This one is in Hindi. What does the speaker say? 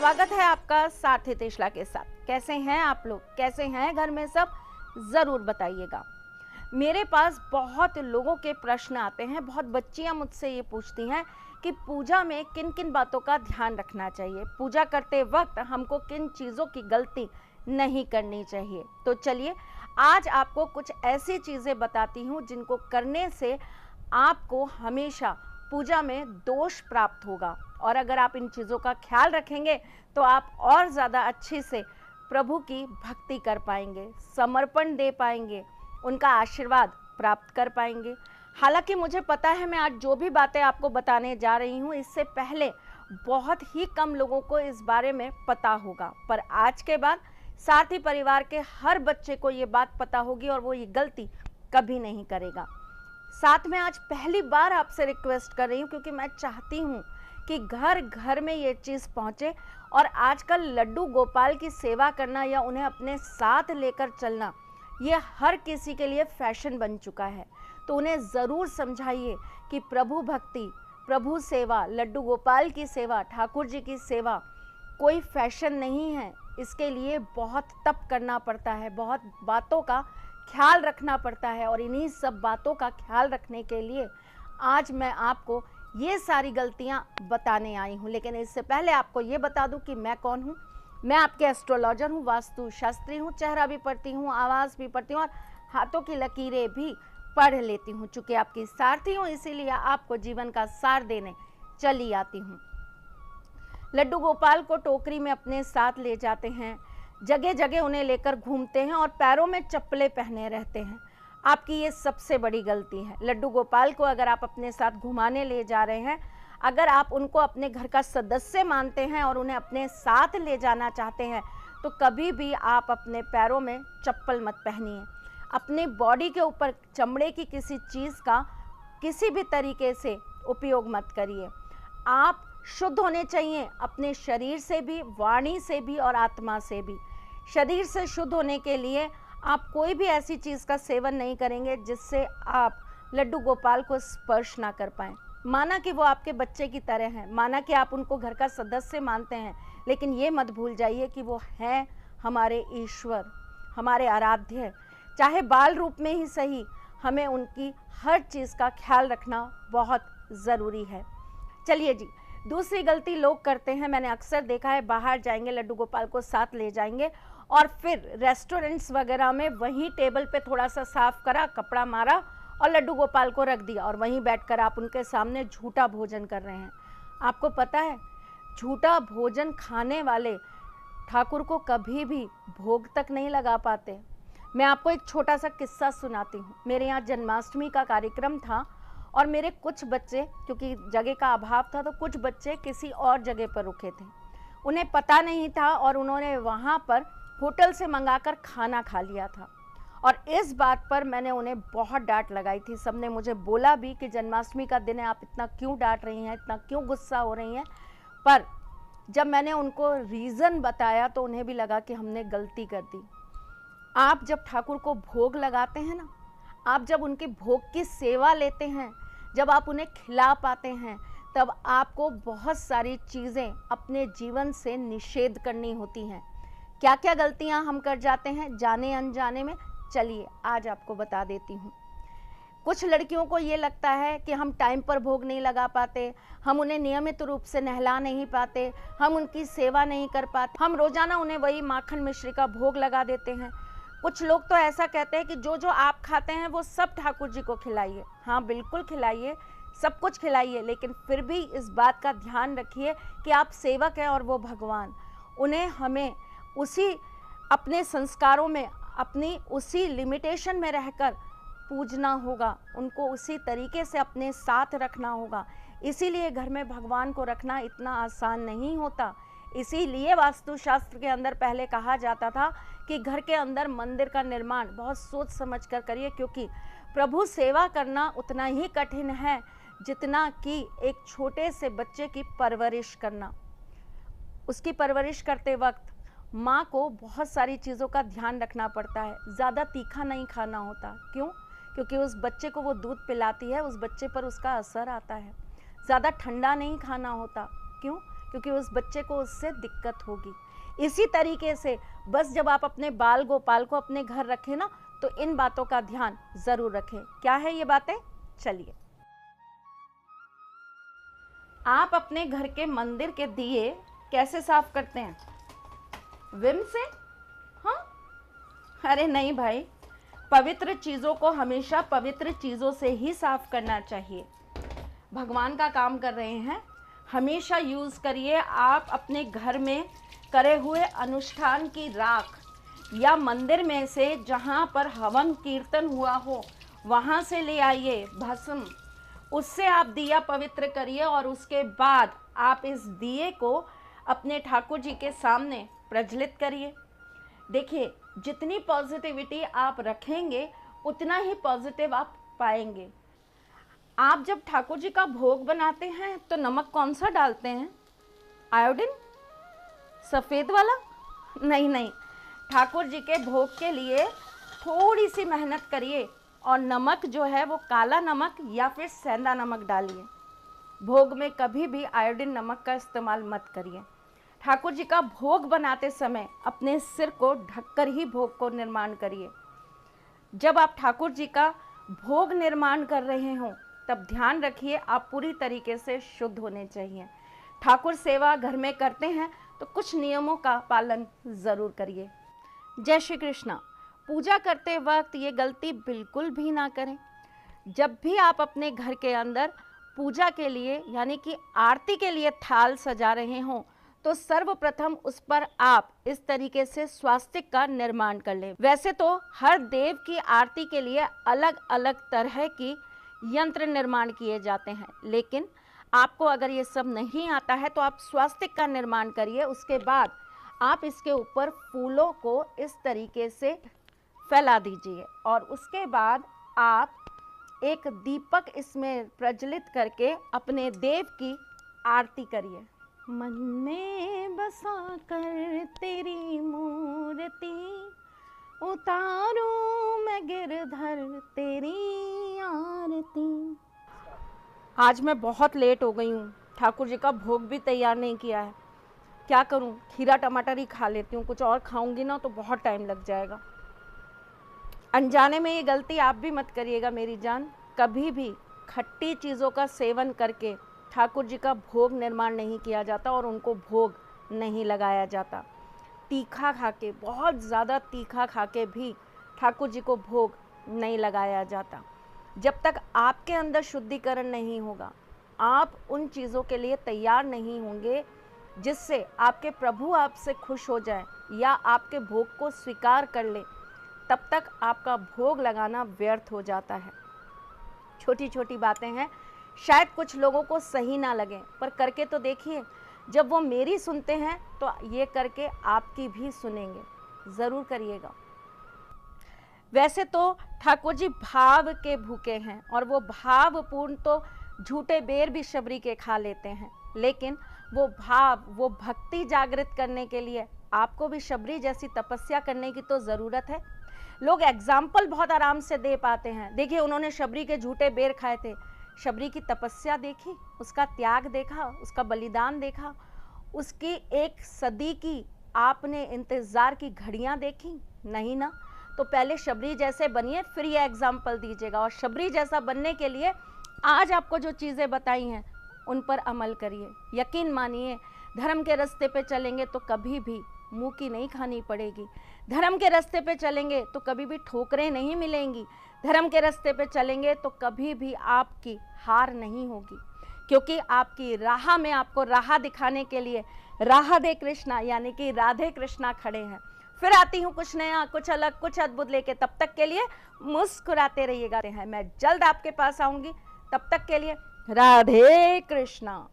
स्वागत है आपका साथी तिशला के साथ। कैसे हैं आप लोग, कैसे हैं घर में सब, ज़रूर बताइएगा। मेरे पास बहुत लोगों के प्रश्न आते हैं, बहुत बच्चियां मुझसे ये पूछती हैं कि पूजा में किन किन बातों का ध्यान रखना चाहिए, पूजा करते वक्त हमको किन चीज़ों की गलती नहीं करनी चाहिए। तो चलिए आज आपको कुछ ऐसी चीज़ें बताती हूँ जिनको करने से आपको हमेशा पूजा में दोष प्राप्त होगा, और अगर आप इन चीज़ों का ख्याल रखेंगे तो आप और ज़्यादा अच्छे से प्रभु की भक्ति कर पाएंगे, समर्पण दे पाएंगे, उनका आशीर्वाद प्राप्त कर पाएंगे। हालांकि मुझे पता है मैं आज जो भी बातें आपको बताने जा रही हूँ इससे पहले बहुत ही कम लोगों को इस बारे में पता होगा, पर आज के बाद साथी परिवार के हर बच्चे को ये बात पता होगी और वो ये गलती कभी नहीं करेगा। साथ में आज पहली बार आपसे रिक्वेस्ट कर रही हूँ क्योंकि मैं चाहती हूँ कि घर घर में ये चीज़ पहुँचे, और आजकल लड्डू गोपाल की सेवा करना या उन्हें अपने साथ लेकर चलना ये हर किसी के लिए फैशन बन चुका है। तो उन्हें ज़रूर समझाइए कि प्रभु भक्ति, प्रभु सेवा, लड्डू गोपाल की सेवा, ठाकुर जी की सेवा कोई फैशन नहीं है। इसके लिए बहुत तप करना पड़ता है, बहुत बातों का ख्याल रखना पड़ता है, और इन्हीं सब बातों का ख्याल रखने के लिए आज मैं आपको ये सारी गलतियां बताने आई हूँ। लेकिन इससे पहले आपको ये बता दूं कि मैं कौन हूँ। मैं आपके एस्ट्रोलॉजर हूँ, वास्तु शास्त्री हूँ, चेहरा भी पढ़ती हूँ, आवाज़ भी पढ़ती हूँ और हाथों की लकीरें भी पढ़ लेती हूँ। चूँकि आपकी सारथी हूँ इसीलिए आपको जीवन का सार देने चली आती हूँ। लड्डू गोपाल को टोकरी में अपने साथ ले जाते हैं, जगह जगह उन्हें लेकर घूमते हैं और पैरों में चप्पलें पहने रहते हैं। आपकी ये सबसे बड़ी गलती है। लड्डू गोपाल को अगर आप अपने साथ घुमाने ले जा रहे हैं, अगर आप उनको अपने घर का सदस्य मानते हैं और उन्हें अपने साथ ले जाना चाहते हैं, तो कभी भी आप अपने पैरों में चप्पल मत पहनिए। अपनी बॉडी के ऊपर चमड़े की किसी चीज़ का किसी भी तरीके से उपयोग मत करिए। आप शुद्ध होने चाहिए अपने शरीर से भी, वाणी से भी और आत्मा से भी। शरीर से शुद्ध होने के लिए आप कोई भी ऐसी चीज़ का सेवन नहीं करेंगे जिससे आप लड्डू गोपाल को स्पर्श ना कर पाएँ। माना कि वो आपके बच्चे की तरह हैं, माना कि आप उनको घर का सदस्य मानते हैं, लेकिन ये मत भूल जाइए कि वो हैं हमारे ईश्वर, हमारे आराध्य। चाहे बाल रूप में ही सही, हमें उनकी हर चीज़ का ख्याल रखना बहुत ज़रूरी है। चलिए जी, दूसरी गलती लोग करते हैं, मैंने अक्सर देखा है, बाहर जाएंगे, लड्डू गोपाल को साथ ले जाएंगे और फिर रेस्टोरेंट्स वगैरह में वहीं टेबल पे थोड़ा सा साफ करा, कपड़ा मारा और लड्डू गोपाल को रख दिया, और वहीं बैठकर आप उनके सामने झूठा भोजन कर रहे हैं। आपको पता है, झूठा भोजन खाने वाले ठाकुर को कभी भी भोग तक नहीं लगा पाते। मैं आपको एक छोटा सा किस्सा सुनाती हूँ। मेरे यहाँ जन्माष्टमी का कार्यक्रम था और मेरे कुछ बच्चे, क्योंकि जगह का अभाव था तो कुछ बच्चे किसी और जगह पर रुके थे। उन्हें पता नहीं था और उन्होंने वहाँ पर होटल से मंगाकर खाना खा लिया था, और इस बात पर मैंने उन्हें बहुत डांट लगाई थी। सबने मुझे बोला भी कि जन्माष्टमी का दिन है, आप इतना क्यों डांट रही हैं, इतना क्यों गुस्सा हो रही हैं। पर जब मैंने उनको रीज़न बताया तो उन्हें भी लगा कि हमने गलती कर दी। आप जब ठाकुर को भोग लगाते हैं ना, आप जब उनके भोग की सेवा लेते हैं, जब आप उन्हें खिला पाते हैं, तब आपको बहुत सारी चीज़ें अपने जीवन से निषेध करनी होती हैं। क्या क्या गलतियां हम कर जाते हैं जाने अनजाने में, चलिए आज आपको बता देती हूँ। कुछ लड़कियों को ये लगता है कि हम टाइम पर भोग नहीं लगा पाते, हम उन्हें नियमित रूप से नहला नहीं पाते, हम उनकी सेवा नहीं कर पाते, हम रोज़ाना उन्हें वही माखन मिश्री का भोग लगा देते हैं। कुछ लोग तो ऐसा कहते हैं कि जो जो आप खाते हैं वो सब ठाकुर जी को खिलाइए। हाँ बिल्कुल खिलाइए, सब कुछ खिलाइए, लेकिन फिर भी इस बात का ध्यान रखिए कि आप सेवक हैं और वो भगवान। उन्हें हमें उसी अपने संस्कारों में, अपनी उसी लिमिटेशन में रहकर पूजना होगा, उनको उसी तरीके से अपने साथ रखना होगा। इसीलिए घर में भगवान को रखना इतना आसान नहीं होता। इसीलिए वास्तुशास्त्र के अंदर पहले कहा जाता था कि घर के अंदर मंदिर का निर्माण बहुत सोच समझ कर करिए, क्योंकि प्रभु सेवा करना उतना ही कठिन है जितना कि एक छोटे से बच्चे की परवरिश करना। उसकी परवरिश करते वक्त माँ को बहुत सारी चीज़ों का ध्यान रखना पड़ता है। ज़्यादा तीखा नहीं खाना होता। क्यों? क्योंकि उस बच्चे को वो दूध पिलाती है, उस बच्चे पर उसका असर आता है। ज़्यादा ठंडा नहीं खाना होता। क्यों? क्योंकि उस बच्चे को उससे दिक्कत होगी। इसी तरीके से बस जब आप अपने बाल गोपाल को अपने घर रखें ना, तो इन बातों का ध्यान जरूर रखें। क्या है ये बातें? चलिए, आप अपने घर के मंदिर के दिए कैसे साफ करते हैं? विम से? हाँ, अरे नहीं भाई, पवित्र चीज़ों को हमेशा पवित्र चीज़ों से ही साफ करना चाहिए। भगवान का काम कर रहे हैं, हमेशा यूज़ करिए। आप अपने घर में करे हुए अनुष्ठान की राख या मंदिर में से जहाँ पर हवन कीर्तन हुआ हो वहाँ से ले आइए भस्म, उससे आप दिया पवित्र करिए और उसके बाद आप इस दिए को अपने ठाकुर जी के सामने प्रज्वलित करिए। देखिए, जितनी पॉजिटिविटी आप रखेंगे उतना ही पॉजिटिव आप पाएंगे। आप जब ठाकुर जी का भोग बनाते हैं तो नमक कौन सा डालते हैं? आयोडीन? सफ़ेद वाला? नहीं नहीं, ठाकुर जी के भोग के लिए थोड़ी सी मेहनत करिए और नमक जो है वो काला नमक या फिर सेंधा नमक डालिए। भोग में कभी भी आयोडीन नमक का इस्तेमाल मत करिए। ठाकुर जी का भोग बनाते समय अपने सिर को ढककर ही भोग को निर्माण करिए। जब आप ठाकुर जी का भोग निर्माण कर रहे हों तब ध्यान रखिए आप पूरी तरीके से शुद्ध होने चाहिए। ठाकुर सेवा घर में करते हैं तो कुछ नियमों का पालन ज़रूर करिए। जय श्री कृष्णा। पूजा करते वक्त ये गलती बिल्कुल भी ना करें। जब भी आप अपने घर के अंदर पूजा के लिए यानी कि आरती के लिए थाल सजा रहे हों तो सर्वप्रथम उस पर आप इस तरीके से स्वास्तिक का निर्माण कर लें। वैसे तो हर देव की आरती के लिए अलग अलग तरह की यंत्र निर्माण किए जाते हैं, लेकिन आपको अगर ये सब नहीं आता है तो आप स्वास्तिक का निर्माण करिए। उसके बाद आप इसके ऊपर फूलों को इस तरीके से फैला दीजिए और उसके बाद आप एक दीपक इसमें प्रज्वलित करके अपने देव की आरती करिए। मन में बसा कर तेरी मूर्ति उतारूं मैं गिरधर तेरी आरती। आज मैं बहुत लेट हो गई हूँ, ठाकुर जी का भोग भी तैयार नहीं किया है। क्या करूँ, खीरा टमाटर ही खा लेती हूँ, कुछ और खाऊंगी ना तो बहुत टाइम लग जाएगा। अनजाने में ये गलती आप भी मत करिएगा मेरी जान। कभी भी खट्टी चीज़ों का सेवन करके ठाकुर जी का भोग निर्माण नहीं किया जाता और उनको भोग नहीं लगाया जाता। तीखा खा के, बहुत ज़्यादा तीखा खा के भी ठाकुर जी को भोग नहीं लगाया जाता। जब तक आपके अंदर शुद्धिकरण नहीं होगा, आप उन चीज़ों के लिए तैयार नहीं होंगे जिससे आपके प्रभु आपसे खुश हो जाए या आपके भोग को स्वीकार कर ले, तब तक आपका भोग लगाना व्यर्थ हो जाता है। छोटी छोटी बातें हैं, शायद कुछ लोगों को सही ना लगे, पर करके तो देखिए। जब वो मेरी सुनते हैं तो ये करके आपकी भी सुनेंगे। ज़रूर करिएगा। वैसे तो ठाकुर जी भाव के भूखे हैं और वो भावपूर्ण तो झूठे बेर भी शबरी के खा लेते हैं, लेकिन वो भाव, वो भक्ति जागृत करने के लिए आपको भी शबरी जैसी तपस्या करने की तो ज़रूरत है। लोग एग्जाम्पल बहुत आराम से दे पाते हैं। देखिए, उन्होंने शबरी के झूठे बेर खाए थे, शबरी की तपस्या देखी, उसका त्याग देखा, उसका बलिदान देखा, उसकी एक सदी की आपने इंतज़ार की घड़ियां देखी? नहीं ना। तो पहले शबरी जैसे बनिए, फिर ये एग्जाम्पल दीजिएगा। और शबरी जैसा बनने के लिए आज आपको जो चीज़ें बताई हैं उन पर अमल करिए। यकीन मानिए, धर्म के रास्ते पे चलेंगे तो कभी भी मुँह की नहीं खानी पड़ेगी। धर्म के रास्ते पे चलेंगे तो कभी भी ठोकरें नहीं मिलेंगी। धर्म के रास्ते पे चलेंगे तो कभी भी आपकी हार नहीं होगी, क्योंकि आपकी राह में आपको राह दिखाने के लिए राधे कृष्णा यानी कि राधे कृष्णा खड़े हैं। फिर आती हूँ कुछ नया, कुछ अलग, कुछ अद्भुत लेके। तब तक के लिए मुस्कुराते रहिएगा। मैं जल्द आपके पास आऊँगी। तब तक के लिए राधे कृष्णा।